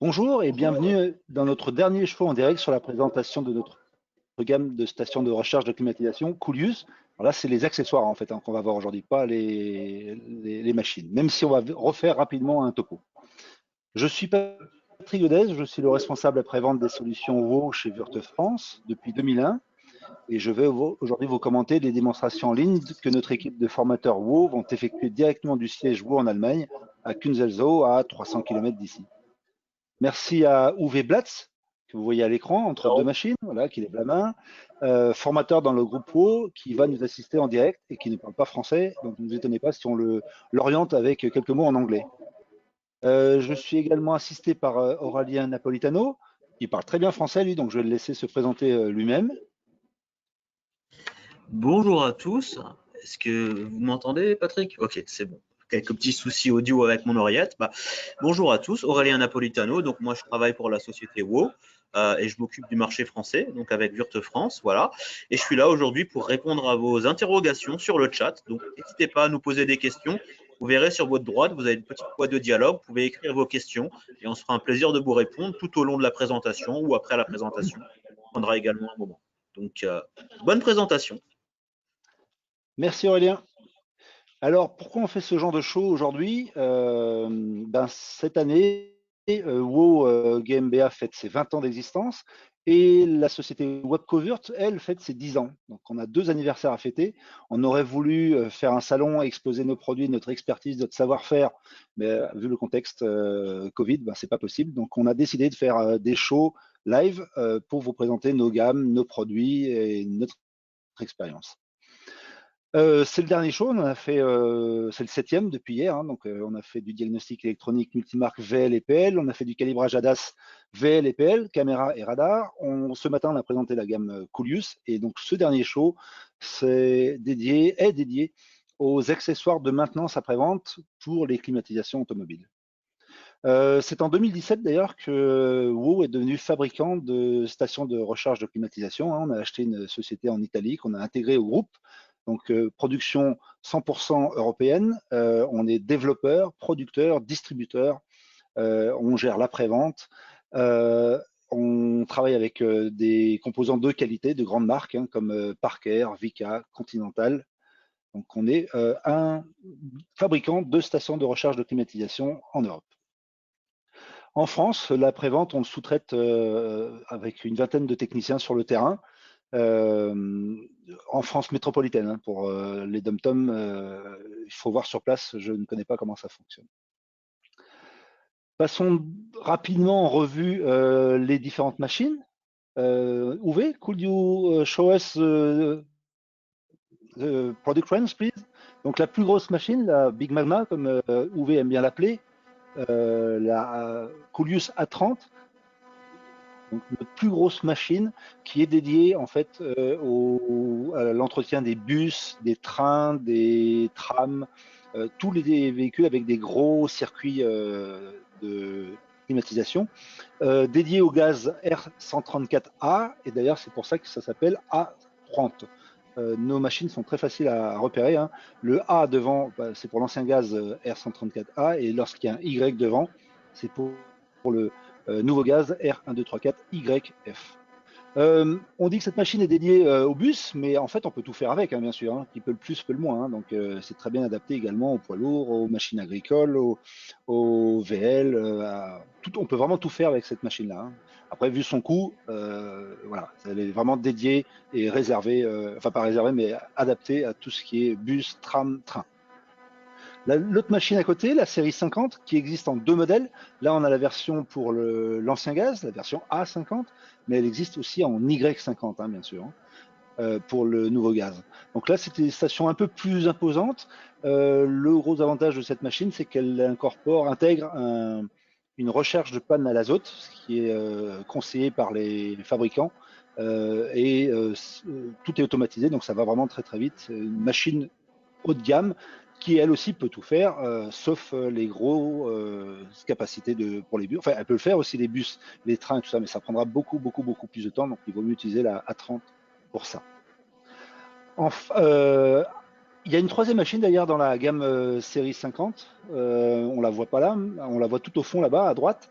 Bonjour et bienvenue dans notre dernier show en direct sur la présentation de notre gamme de stations de recharge de climatisation Coolius. Alors là, c'est les accessoires en fait qu'on va voir aujourd'hui, pas les machines, même si on va refaire rapidement un topo. Je suis Patrick Godez, je suis le responsable après-vente des solutions WOW chez Wurth France depuis 2001 et je vais aujourd'hui vous commenter les démonstrations en ligne que notre équipe de formateurs WOW vont effectuer directement du siège WOW en Allemagne à Künzelsau à 300 km d'ici. Merci à Uwe Blatz, que vous voyez à l'écran, entre deux machines, voilà, qui lève la main, formateur dans le groupe WO, qui va nous assister en direct et qui ne parle pas français, donc ne vous étonnez pas si on l'oriente avec quelques mots en anglais. Je suis également assisté par Aurélien Napolitano, qui parle très bien français, lui, donc je vais le laisser se présenter lui-même. Bonjour à tous. Est-ce que vous m'entendez, Patrick? Ok, c'est bon. Quelques petits soucis audio avec mon oreillette. Bonjour à tous, Aurélien Napolitano. Donc moi, je travaille pour la société WO et je m'occupe du marché français, donc avec Wurth France, voilà. Et je suis là aujourd'hui pour répondre à vos interrogations sur le chat. Donc n'hésitez pas à nous poser des questions. Vous verrez sur votre droite, vous avez une petite boîte de dialogue. Vous pouvez écrire vos questions et on se fera un plaisir de vous répondre tout au long de la présentation ou après la présentation. On prendra également un moment. Donc bonne présentation. Merci Aurélien. Alors, pourquoi on fait ce genre de show aujourd'hui? Cette année, WoW GmbH fête ses 20 ans d'existence et la société WebcoWurth, elle, fête ses 10 ans. Donc, on a 2 anniversaires à fêter. On aurait voulu faire un salon, exposer nos produits, notre expertise, notre savoir-faire, mais vu le contexte Covid, c'est pas possible. Donc, on a décidé de faire des shows live pour vous présenter nos gammes, nos produits et notre expérience. C'est le dernier show, on en a fait, c'est le 7e depuis hier, hein, donc on a fait du diagnostic électronique multimarque VL et PL, on a fait du calibrage ADAS VL et PL, caméra et radar. Ce matin, on a présenté la gamme Coolius, et donc ce dernier show est dédié aux accessoires de maintenance après-vente pour les climatisations automobiles. C'est en 2017 d'ailleurs que WOW est devenu fabricant de stations de recharge de climatisation, hein. On a acheté une société en Italie qu'on a intégrée au groupe. Donc, production 100% européenne. On est développeur, producteur, distributeur. On gère l'après-vente. On travaille avec des composants de qualité, de grandes marques, hein, comme Parker, Vicat, Continental. Donc, on est un fabricant de stations de recharge de climatisation en Europe. En France, l'après-vente, on le sous-traite avec une vingtaine de techniciens sur le terrain. En France métropolitaine, hein, pour les dom-tom, il faut voir sur place, je ne connais pas comment ça fonctionne. Passons rapidement en revue les différentes machines. Uwe, could you show us the product range, please? Donc la plus grosse machine, la Big Magma, comme Uwe aime bien l'appeler, la Coolius A30, donc notre plus grosse machine qui est dédiée en fait à l'entretien des bus, des trains, des trams, tous les véhicules avec des gros circuits de climatisation, dédiés au gaz R134A, et d'ailleurs c'est pour ça que ça s'appelle A30. Nos machines sont très faciles à repérer, hein. Le A devant, c'est pour l'ancien gaz R134A, et lorsqu'il y a un Y devant, c'est pour le nouveau gaz R1234YF. On dit que cette machine est dédiée au bus, mais en fait on peut tout faire avec, hein, bien sûr, hein. Qui peut le plus peut le moins, hein. Donc c'est très bien adapté également aux poids lourds, aux machines agricoles, aux VL, on peut vraiment tout faire avec cette machine-là, hein. Après, vu son coût, voilà, elle est vraiment dédiée et réservée, enfin pas réservée, mais adaptée à tout ce qui est bus, tram, train. L'autre machine à côté, la série 50, qui existe en 2 modèles. Là, on a la version pour l'ancien gaz, la version A50, mais elle existe aussi en Y50, hein, bien sûr, hein, pour le nouveau gaz. Donc là, c'était des stations un peu plus imposantes. Le gros avantage de cette machine, c'est qu'elle intègre une recherche de panne à l'azote, ce qui est conseillé par les fabricants. Tout est automatisé, donc ça va vraiment très très vite. Une machine haut de gamme qui elle aussi peut tout faire, sauf les gros capacités pour les bus. Enfin, elle peut le faire aussi les bus, les trains, tout ça, mais ça prendra beaucoup plus de temps, donc il vaut mieux utiliser la A30 pour ça. Il y a une troisième machine d'ailleurs dans la gamme série 50, on la voit pas là, on la voit tout au fond là-bas à droite.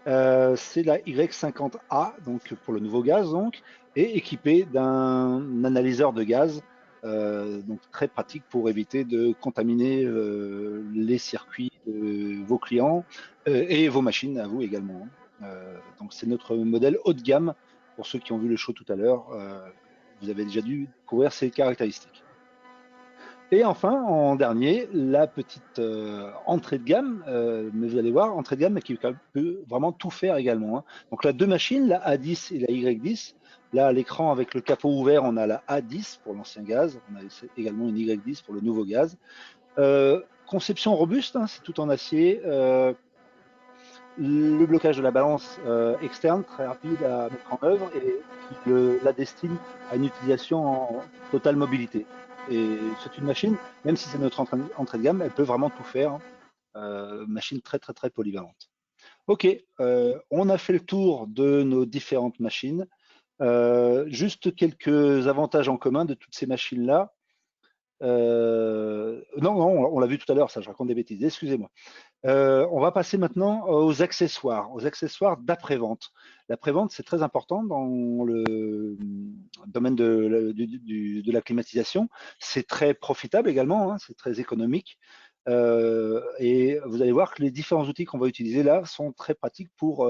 C'est la Y50A, donc pour le nouveau gaz, donc, et équipée d'un analyseur de gaz, donc très pratique pour éviter de contaminer les circuits de vos clients et vos machines à vous également. Donc c'est notre modèle haut de gamme. Pour ceux qui ont vu le show tout à l'heure, vous avez déjà dû découvrir ses caractéristiques. Et enfin, en dernier, la petite entrée de gamme, mais vous allez voir, entrée de gamme qui peut vraiment tout faire également. Hein. Donc là, deux machines, la A10 et la Y10. Là, à l'écran, avec le capot ouvert, on a la A10 pour l'ancien gaz. On a également une Y10 pour le nouveau gaz. Conception robuste, hein, c'est tout en acier. Le blocage de la balance externe, très rapide à mettre en œuvre et qui la destine à une utilisation en totale mobilité. Et c'est une machine, même si c'est notre entrée de gamme, elle peut vraiment tout faire. Hein. Machine très très très polyvalente. Ok, on a fait le tour de nos différentes machines. Juste quelques avantages en commun de toutes ces machines-là. Non, non, on l'a vu tout à l'heure, ça, je raconte des bêtises, excusez-moi. On va passer maintenant aux accessoires d'après-vente. L'après-vente, c'est très important dans le domaine de la climatisation. C'est très profitable également, hein, c'est très économique. Et vous allez voir que les différents outils qu'on va utiliser là sont très pratiques pour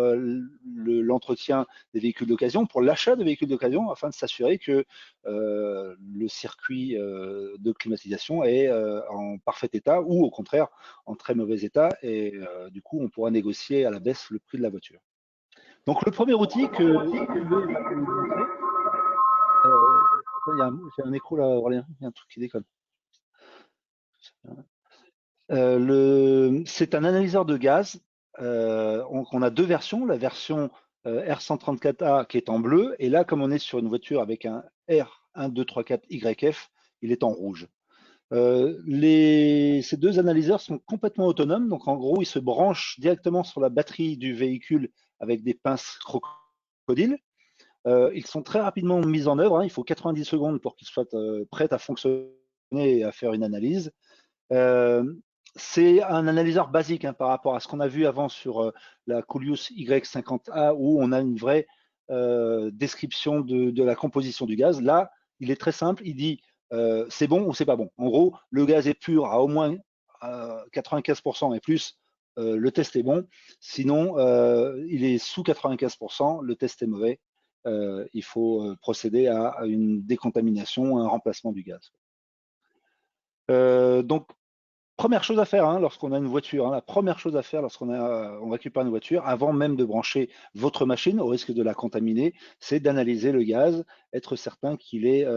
l'entretien des véhicules d'occasion, pour l'achat de véhicules d'occasion, afin de s'assurer que le circuit de climatisation est en parfait état ou au contraire en très mauvais état et du coup on pourra négocier à la baisse le prix de la voiture. Donc le premier outil que Uwe va nous montrer, attends, j'ai un écho là, Aurélien, il y a un truc qui déconne. C'est un analyseur de gaz. On a deux versions, la version R134A qui est en bleu, et là, comme on est sur une voiture avec un R1234YF, il est en rouge. Ces deux analyseurs sont complètement autonomes, donc en gros, ils se branchent directement sur la batterie du véhicule avec des pinces crocodiles. Ils sont très rapidement mis en œuvre, hein, il faut 90 secondes pour qu'ils soient prêts à fonctionner et à faire une analyse. C'est un analyseur basique hein, par rapport à ce qu'on a vu avant sur la Coolius Y50A où on a une vraie description de la composition du gaz. Là, il est très simple, il dit c'est bon ou c'est pas bon. En gros, le gaz est pur à au moins 95% et plus, le test est bon. Sinon, il est sous 95%, le test est mauvais. Il faut procéder à une décontamination, à un remplacement du gaz. Donc, première chose à faire hein, lorsqu'on a une voiture, hein, la première chose à faire on récupère une voiture, avant même de brancher votre machine, au risque de la contaminer, c'est d'analyser le gaz, être certain qu'il est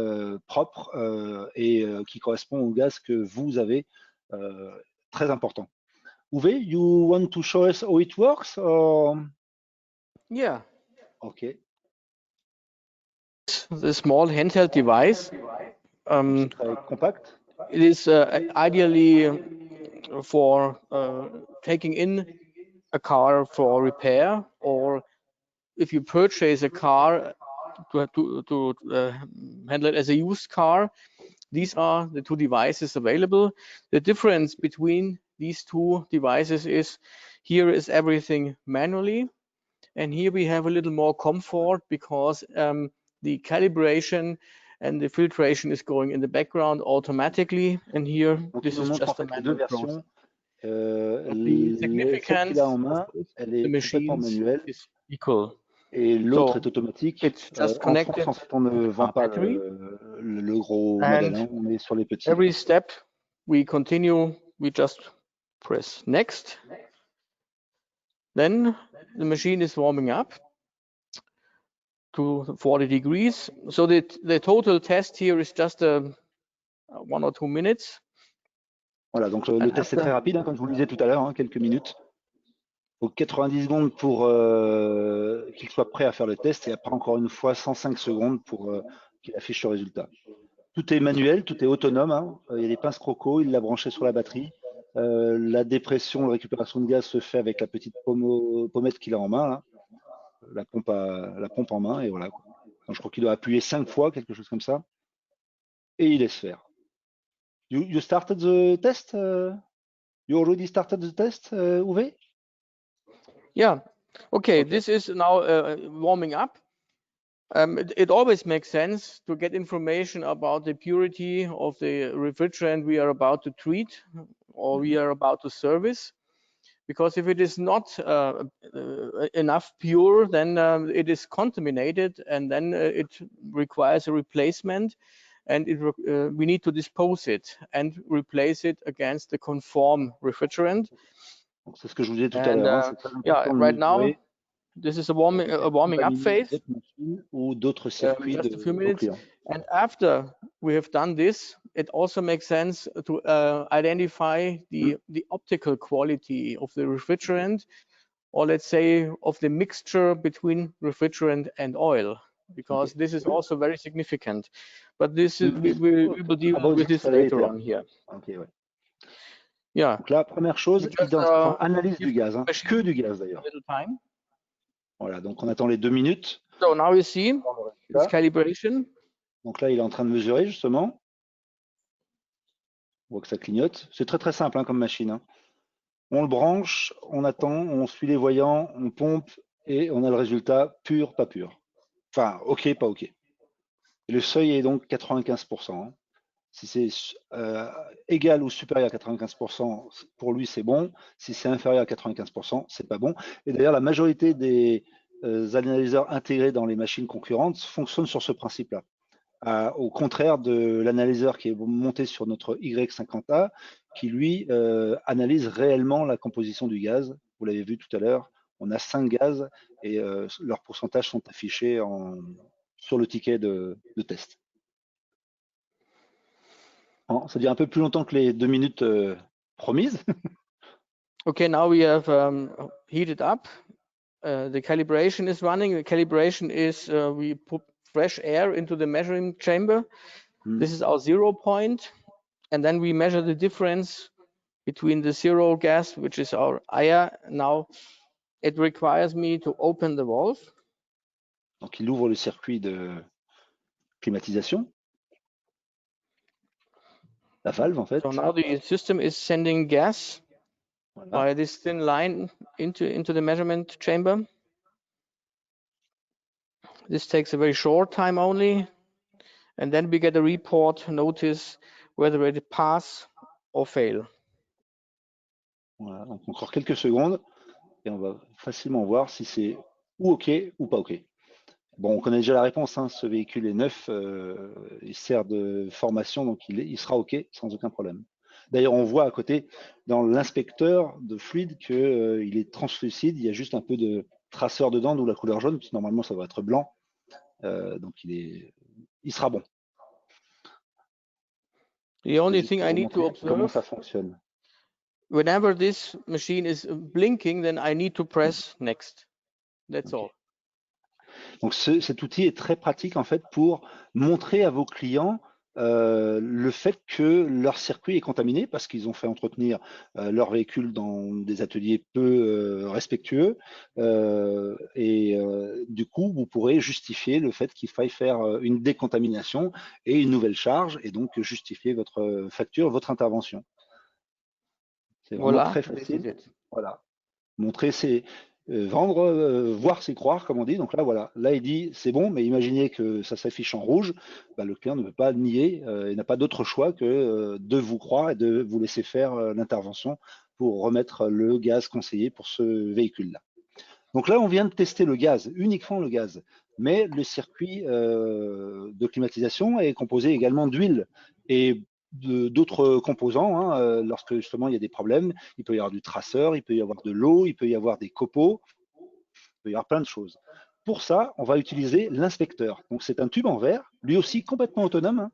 propre et qui correspond au gaz que vous avez. Très important. Uwe, you want to show us how it works? Or... Yeah. Okay. The small handheld device. Très compact. It is ideally for taking in a car for repair, or if you purchase a car to handle it as a used car. These are the two devices available. The difference between these two devices is here is everything manually, and here we have a little more comfort because the calibration and the filtration is going in the background automatically, and here Donc, this il nous is montre just en a fait les deux manual process. versions. Celle qu'il Significance a en main, of elle the est complètement machines manuelle. is equal. Et l'autre So est automatique. it's just En connected France, en fait, on ne to vend our pas battery, le gros modèle, and hein, on est sur les petits. every step we continue, we just press next. Then the machine is warming up to 40 degrees. So the total test here is just 1 or 2 minutes. Voilà, donc le test est très rapide, hein, comme je vous le disais tout à l'heure, hein, quelques minutes. Il faut 90 secondes pour qu'il soit prêt à faire le test et après encore une fois 105 secondes pour qu'il affiche le résultat. Tout est manuel, tout est autonome. Hein. Il y a des pinces croco, il l'a branché sur la batterie. La dépression, la récupération de gaz se fait avec la petite pommette qu'il a en main, là. La pompe en main, et voilà. Quoi. Donc, je crois qu'il doit appuyer 5 fois, quelque chose comme ça. Et il laisse faire. You started the test? You already started the test, Uwe? Yeah, Okay, Okay. this is now warming up. It always makes sense to get information about the purity of the refrigerant we are about to treat or we are about to service. Because if it is not enough pure, then it is contaminated, and then it requires a replacement, and we need to dispose it and replace it against the conform refrigerant. C'est ce que je vous disais tout à And l'heure. C'est très yeah, important de right now mesurer this is a warming up phase. d'autres machines ou d'autres circuits Just a few de vos minutes. clients. And after we have done this, it also makes sense to identify the optical quality of the refrigerant, or let's say of the mixture between refrigerant and oil, because this is also very significant. But this is, we will deal About with this accelerator. later on here. Okay, ouais. Yeah. Donc là, première chose, Just, analyse du give gaz, hein, machine que du gaz d'ailleurs. a little time. Voilà, donc on attend les 2 minutes. So now you see it's calibration. Donc là, il est en train de mesurer justement. On voit que ça clignote. C'est très très simple hein, comme machine. Hein. On le branche, on attend, on suit les voyants, on pompe et on a le résultat pur, pas pur. Enfin, OK, pas OK. Et le seuil est donc 95%. Hein. Si c'est égal ou supérieur à 95%, pour lui, c'est bon. Si c'est inférieur à 95%, c'est pas bon. Et d'ailleurs, la majorité des analyseurs intégrés dans les machines concurrentes fonctionnent sur ce principe-là. Au contraire de l'analyseur qui est monté sur notre Y50A, qui lui analyse réellement la composition du gaz. Vous l'avez vu tout à l'heure, on a 5 gaz et leurs pourcentages sont affichés sur le ticket de test. Bon, ça dure un peu plus longtemps que les 2 minutes promises. Okay, now we have heated up. The calibration is running. The calibration is we put fresh air into the measuring chamber. This is our 0 point. And then we measure the difference between the 0 gas, which is our air. Now it requires me to open the valve. Donc il ouvre le circuit de climatisation. La valve en fait. So now the system is sending gas Voilà. by this thin line into the measurement chamber. This takes a very short time only. And then we get a report notice whether it pass or fail. Voilà, donc encore quelques secondes et on va facilement voir si c'est ou OK ou pas OK. Bon, on connaît déjà la réponse, hein, ce véhicule est neuf, il sert de formation, donc il sera OK sans aucun problème. D'ailleurs, on voit à côté dans l'inspecteur de fluide qu'il est translucide, il y a juste un peu de traceur dedans, d'où la couleur jaune, parce que normalement ça doit être blanc, donc il sera bon. The only thing I need to observe, comment ça fonctionne. Whenever this machine is blinking, then I need to press next. That's all. Donc cet outil est très pratique en fait pour montrer à vos clients le fait que leur circuit est contaminé parce qu'ils ont fait entretenir leur véhicule dans des ateliers peu respectueux et du coup vous pourrez justifier le fait qu'il faille faire une décontamination et une nouvelle charge et donc justifier votre facture, votre intervention. C'est vraiment très facile. Voilà. Montrer ses vendre, voir c'est croire, comme on dit. Donc là, voilà. Là, il dit c'est bon, mais imaginez que ça s'affiche en rouge. Bah, le client ne peut pas nier. Il n'a pas d'autre choix que de vous croire et de vous laisser faire l'intervention pour remettre le gaz conseillé pour ce véhicule-là. Donc là, on vient de tester le gaz, uniquement le gaz. Mais le circuit de climatisation est composé également d'huile et d'autres composants. Hein, lorsque justement il y a des problèmes, il peut y avoir du traceur, il peut y avoir de l'eau, il peut y avoir des copeaux, il peut y avoir plein de choses. Pour ça, on va utiliser l'inspecteur. Donc c'est un tube en verre, lui aussi complètement autonome, hein,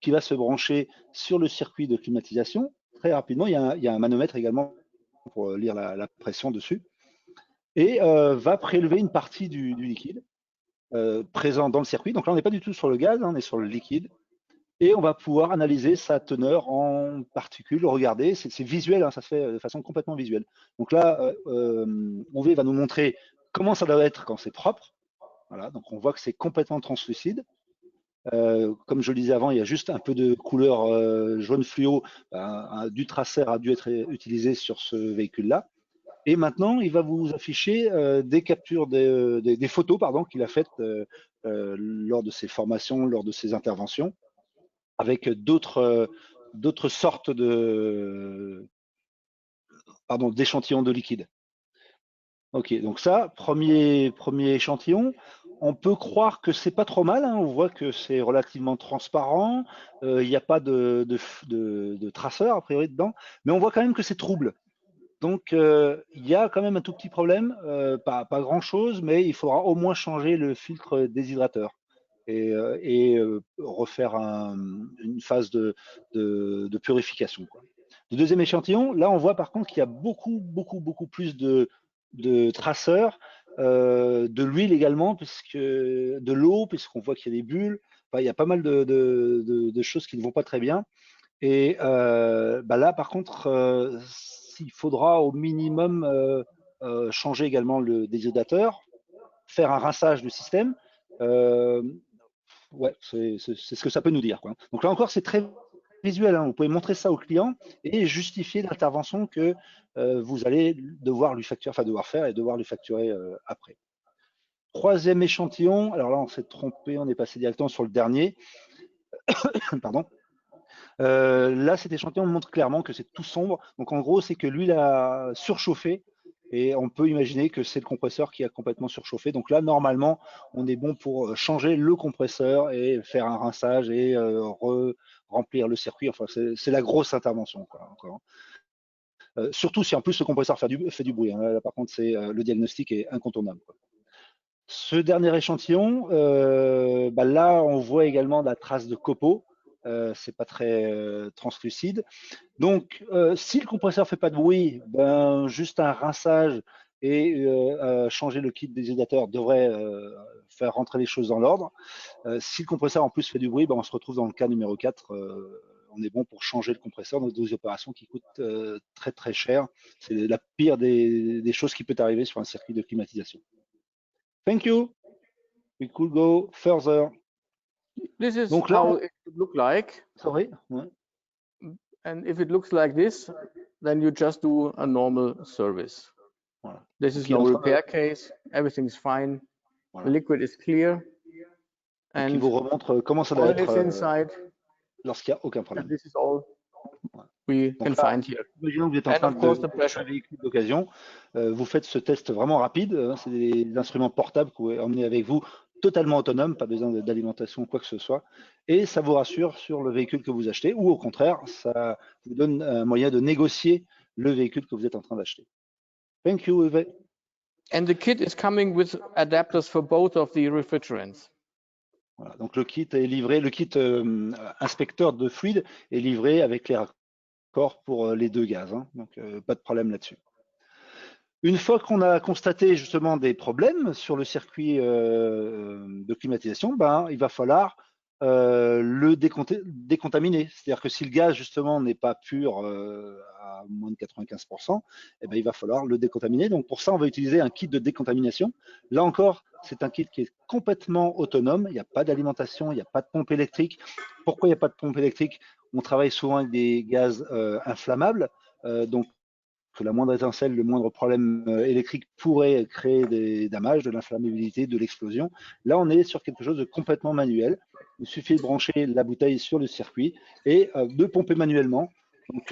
qui va se brancher sur le circuit de climatisation très rapidement. Il y a un manomètre également pour lire la pression dessus et va prélever une partie du liquide présent dans le circuit. Donc là, on n'est pas du tout sur le gaz, hein, on est sur le liquide. Et on va pouvoir analyser sa teneur en particules. Regardez, c'est visuel, hein, ça se fait de façon complètement visuelle. Donc là, OV va nous montrer comment ça doit être quand c'est propre. Voilà, donc on voit que c'est complètement translucide. Comme je le disais avant, il y a juste un peu de couleur jaune fluo. Du tracer a dû être utilisé sur ce véhicule-là. Et maintenant, il va vous afficher des captures, des photos qu'il a faites lors de ses formations, lors de ses interventions, avec d'autres sortes d'échantillons de liquide. Ok, donc ça, premier échantillon. On peut croire que c'est pas trop mal, hein. On voit que c'est relativement transparent. Il n'y a pas de traceur a priori dedans, mais on voit quand même que c'est trouble. Donc il y a quand même un tout petit problème, pas grand chose, mais il faudra au moins changer le filtre déshydrateur et refaire une phase de purification, quoi. Le deuxième échantillon, là on voit par contre qu'il y a beaucoup plus de traceurs, de l'huile également, de l'eau, puisqu'on voit qu'il y a des bulles. Enfin, il y a pas mal de choses qui ne vont pas très bien. Et là, par contre, il faudra au minimum changer également le déshydrateur, faire un rinçage du système. Ouais, c'est ce que ça peut nous dire, quoi. Donc là encore, c'est très visuel, hein. Vous pouvez montrer ça au client et justifier l'intervention que vous allez devoir lui facturer, enfin devoir faire et devoir lui facturer après. Troisième échantillon, alors là on s'est trompé, on est passé directement sur le dernier. Pardon. Là, cet échantillon montre clairement que c'est tout sombre. Donc en gros, c'est que l'huile a surchauffé et on peut imaginer que c'est le compresseur qui a complètement surchauffé. Donc là, normalement, on est bon pour changer le compresseur et faire un rinçage et remplir le circuit. Enfin, c'est la grosse intervention, quoi, encore. Surtout si en plus le compresseur fait du bruit, hein. Là, par contre, le diagnostic est incontournable, quoi. Ce dernier échantillon, là, on voit également la trace de copeaux. C'est pas très translucide. Donc, si le compresseur fait pas de bruit, juste un rinçage et changer le kit déshydrateur devrait faire rentrer les choses dans l'ordre. Si le compresseur en plus fait du bruit, on se retrouve dans le cas numéro 4. On est bon pour changer le compresseur dans des opérations qui coûtent très très cher. C'est la pire des choses qui peut arriver sur un circuit de climatisation. Thank you. We could go further. This is Donc là, how it would look like. sorry. Ouais. And if it looks like this, then you just do a normal service. Voilà. This is no repair case. Everything's fine. Voilà. The liquid is clear. And il vous remontre comment ça doit être lorsqu'il n'y a aucun problème. And this is all we can find here. Imaginons que vous êtes en train de un véhicule d'occasion, vous faites ce test vraiment rapide, hein, c'est des instruments portables que vous pouvez emmener avec vous, totalement autonomes, pas besoin d'alimentation ou quoi que ce soit, et ça vous rassure sur le véhicule que vous achetez, ou au contraire, ça vous donne un moyen de négocier le véhicule que vous êtes en train d'acheter. Thank you, Uwe. And the kit is coming with adapters for both of the refrigerants. Voilà, donc le kit est livré, le kit inspecteur de fluide est livré avec les raccords pour les deux gaz, hein, donc pas de problème là-dessus. Une fois qu'on a constaté justement des problèmes sur le circuit de climatisation, il va falloir le décontaminer. C'est-à-dire que si le gaz justement n'est pas pur à moins de 95%, il va falloir le décontaminer. Donc pour ça, on va utiliser un kit de décontamination. Là encore, c'est un kit qui est complètement autonome. Il n'y a pas d'alimentation, il n'y a pas de pompe électrique. Pourquoi il n'y a pas de pompe électrique? On travaille souvent avec des gaz inflammables, donc que la moindre étincelle, le moindre problème électrique pourrait créer des dommages, de l'inflammabilité, de l'explosion. Là, on est sur quelque chose de complètement manuel. Il suffit de brancher la bouteille sur le circuit et de pomper manuellement. Donc,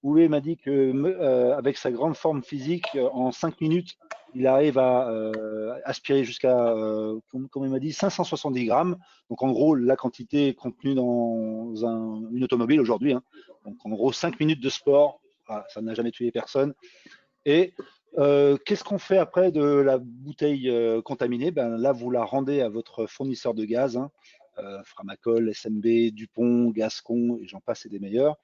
Uwe m'a dit que avec sa grande forme physique, en 5 minutes, il arrive à aspirer jusqu'à, comme il m'a dit, 570 grammes. Donc, en gros, la quantité contenue dans une automobile aujourd'hui, hein. Donc, en gros, 5 minutes de sport. Voilà, ça n'a jamais tué personne. Et qu'est-ce qu'on fait après de la bouteille contaminée? Là, vous la rendez à votre fournisseur de gaz, hein, Framatome, SMB, Dupont, Gascon, et j'en passe, et des meilleurs.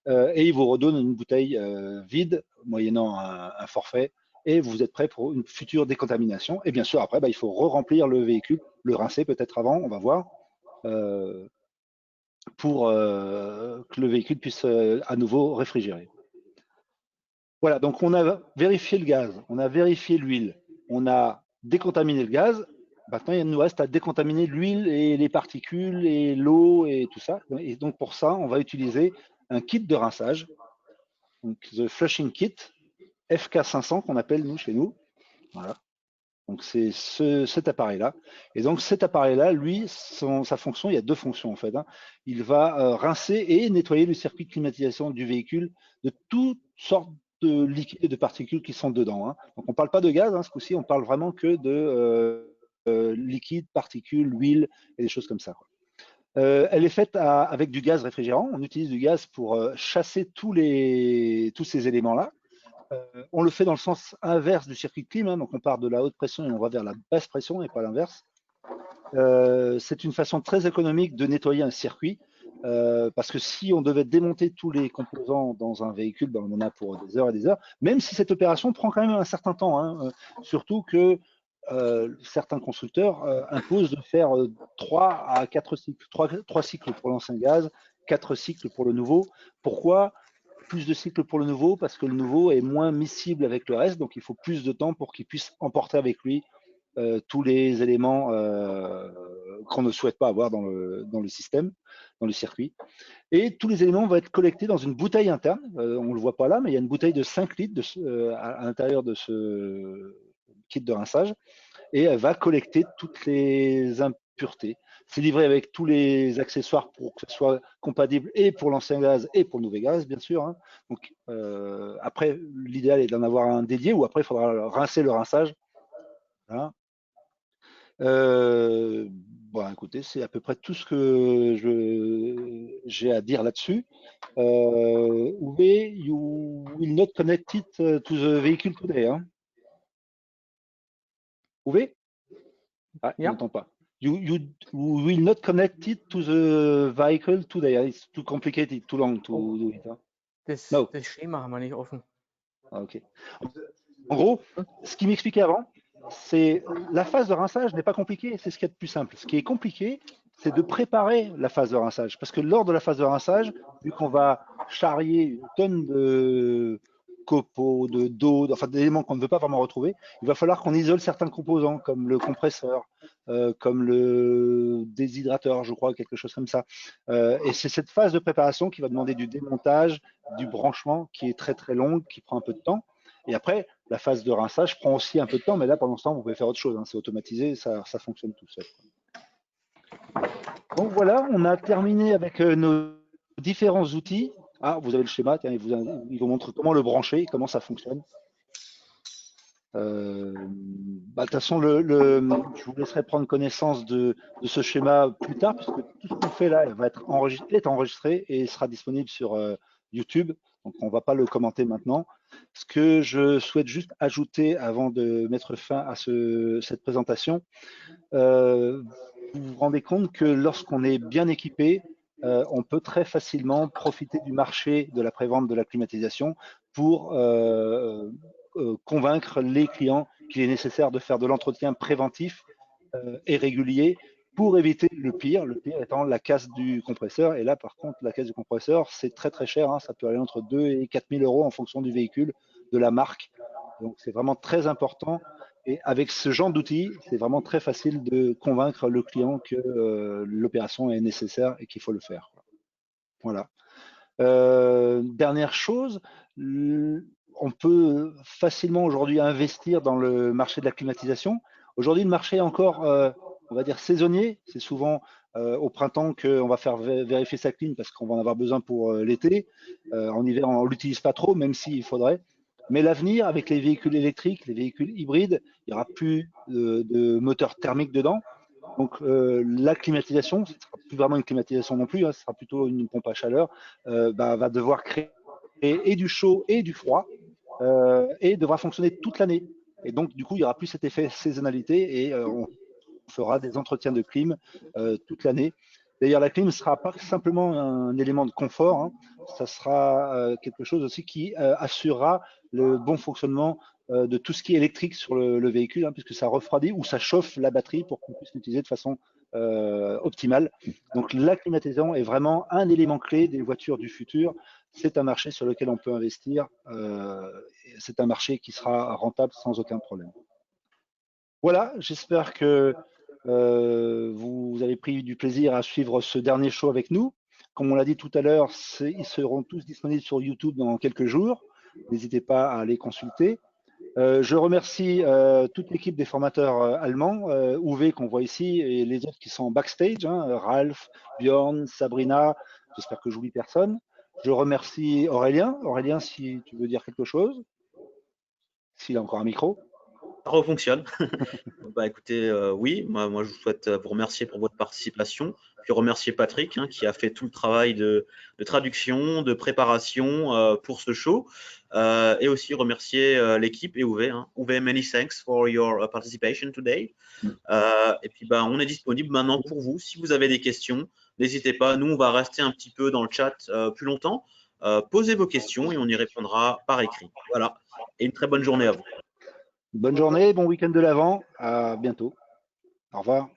Et il vous redonne une bouteille vide, moyennant un forfait, et vous êtes prêt pour une future décontamination. Et bien sûr, après, il faut re-remplir le véhicule, le rincer peut-être avant, on va voir, pour que le véhicule puisse à nouveau réfrigérer. Voilà, donc on a vérifié le gaz, on a vérifié l'huile, on a décontaminé le gaz. Maintenant, il nous reste à décontaminer l'huile et les particules et l'eau et tout ça. Et donc pour ça, on va utiliser un kit de rinçage, donc the flushing kit, FK500 qu'on appelle nous chez nous. Voilà. Donc c'est cet appareil-là. Et donc cet appareil-là, lui, sa fonction, il y a deux fonctions en fait. Hein. Il va rincer et nettoyer le circuit de climatisation du véhicule de toutes sortes de liquides et de particules qui sont dedans. Hein. Donc on ne parle pas de gaz, hein, ce coup-ci, on parle vraiment que de liquide, particules, huile et des choses comme ça. Elle est faite avec du gaz réfrigérant. On utilise du gaz pour chasser tous ces éléments-là. On le fait dans le sens inverse du circuit de clim, hein, donc on part de la haute pression et on va vers la basse pression et pas l'inverse. C'est une façon très économique de nettoyer un circuit parce que si on devait démonter tous les composants dans un véhicule, ben on en a pour des heures et des heures, même si cette opération prend quand même un certain temps, hein, surtout que certains constructeurs imposent de faire 3 à 4 cycles, 3 cycles pour l'ancien gaz, 4 cycles pour le nouveau. Pourquoi plus de cycles pour le nouveau? Parce que le nouveau est moins miscible avec le reste, donc il faut plus de temps pour qu'il puisse emporter avec lui tous les éléments qu'on ne souhaite pas avoir dans le système, dans le circuit. Et tous les éléments vont être collectés dans une bouteille interne. On ne le voit pas là, mais il y a une bouteille de 5 litres à l'intérieur de ce kit de rinçage et elle va collecter toutes les impuretés. C'est livré avec tous les accessoires pour que ce soit compatible et pour l'ancien gaz et pour le nouveau gaz, bien sûr. Hein. Donc, après, l'idéal est d'en avoir un dédié ou après, il faudra rincer le rinçage. Hein. Bon, écoutez, c'est à peu près tout ce que j'ai à dire là-dessus. Uwe, you will not connect it to the vehicle today. Hein. Uwe? Ah, il Yeah. n'entend pas. You will not connect it to the vehicle today. It's too complicated, too long to do it. Hein. No. Das Schema haben wir nicht offen. Ah, ok. En gros, ce qui m'expliquait avant, c'est la phase de rinçage n'est pas compliquée, c'est ce qu'il y a de plus simple. Ce qui est compliqué, c'est de préparer la phase de rinçage. Parce que lors de la phase de rinçage, vu qu'on va charrier une tonne de copeaux, d'eau, enfin d'éléments qu'on ne veut pas vraiment retrouver, il va falloir qu'on isole certains composants, comme le compresseur, comme le déshydrateur, je crois, quelque chose comme ça. Et c'est cette phase de préparation qui va demander du démontage, du branchement, qui est très très longue, qui prend un peu de temps. Et après, la phase de rinçage prend aussi un peu de temps, mais là, pendant ce temps, vous pouvez faire autre chose. Hein, c'est automatisé, ça fonctionne tout seul. Donc voilà, on a terminé avec nos différents outils. Ah, vous avez le schéma, tiens, il vous montre comment le brancher, comment ça fonctionne. De toute façon, je vous laisserai prendre connaissance de ce schéma plus tard, puisque tout ce qu'on fait là est enregistré et sera disponible sur YouTube. Donc, on ne va pas le commenter maintenant. Ce que je souhaite juste ajouter avant de mettre fin à cette présentation, vous vous rendez compte que lorsqu'on est bien équipé, on peut très facilement profiter du marché de la prévente de la climatisation pour convaincre les clients qu'il est nécessaire de faire de l'entretien préventif et régulier pour éviter le pire étant la casse du compresseur. Et là, par contre, la casse du compresseur, c'est très très cher, hein, ça peut aller entre 2 et 4 000 euros en fonction du véhicule, de la marque. Donc c'est vraiment très important. Et avec ce genre d'outils, c'est vraiment très facile de convaincre le client que l'opération est nécessaire et qu'il faut le faire. Voilà. Dernière chose, on peut facilement aujourd'hui investir dans le marché de la climatisation. Aujourd'hui, le marché est encore, on va dire, saisonnier. C'est souvent au printemps qu'on va faire vérifier sa clim parce qu'on va en avoir besoin pour l'été. En hiver, on ne l'utilise pas trop, même s'il faudrait. Mais l'avenir, avec les véhicules électriques, les véhicules hybrides, il n'y aura plus de moteur thermique dedans. Donc la climatisation, ce ne sera plus vraiment une climatisation non plus, hein, ce sera plutôt une pompe à chaleur, va devoir créer et du chaud et du froid et devra fonctionner toute l'année. Et donc du coup, il n'y aura plus cet effet saisonnalité et on fera des entretiens de clim toute l'année. D'ailleurs, la clim ne sera pas simplement un élément de confort, hein, ça sera quelque chose aussi qui assurera le bon fonctionnement de tout ce qui est électrique sur le véhicule, hein, puisque ça refroidit ou ça chauffe la batterie pour qu'on puisse l'utiliser de façon optimale. Donc la climatisation est vraiment un élément clé des voitures du futur. C'est un marché sur lequel on peut investir. C'est un marché qui sera rentable sans aucun problème. Voilà, j'espère que vous avez pris du plaisir à suivre ce dernier show avec nous. Comme on l'a dit tout à l'heure, ils seront tous disponibles sur YouTube dans quelques jours. n'hésitez pas à les consulter. Je remercie toute l'équipe des formateurs allemands, Uwe qu'on voit ici, et les autres qui sont en backstage, hein, Ralph, Björn, Sabrina, j'espère que j'oublie personne. Je remercie Aurélien. Aurélien, si tu veux dire quelque chose, s'il a encore un micro. Ça refonctionne. Bah, écoutez, oui, moi je vous souhaite vous remercier pour votre participation, puis remercier Patrick qui a fait tout le travail de traduction, de préparation pour ce show, et aussi remercier l'équipe et Uwe. Uwe, many thanks for your participation today. Et puis on est disponible maintenant pour vous. Si vous avez des questions, n'hésitez pas. Nous, on va rester un petit peu dans le chat plus longtemps. Posez vos questions et on y répondra par écrit. Voilà. Et une très bonne journée à vous. Bonne journée, bon week-end de l'Avent. À bientôt. Au revoir.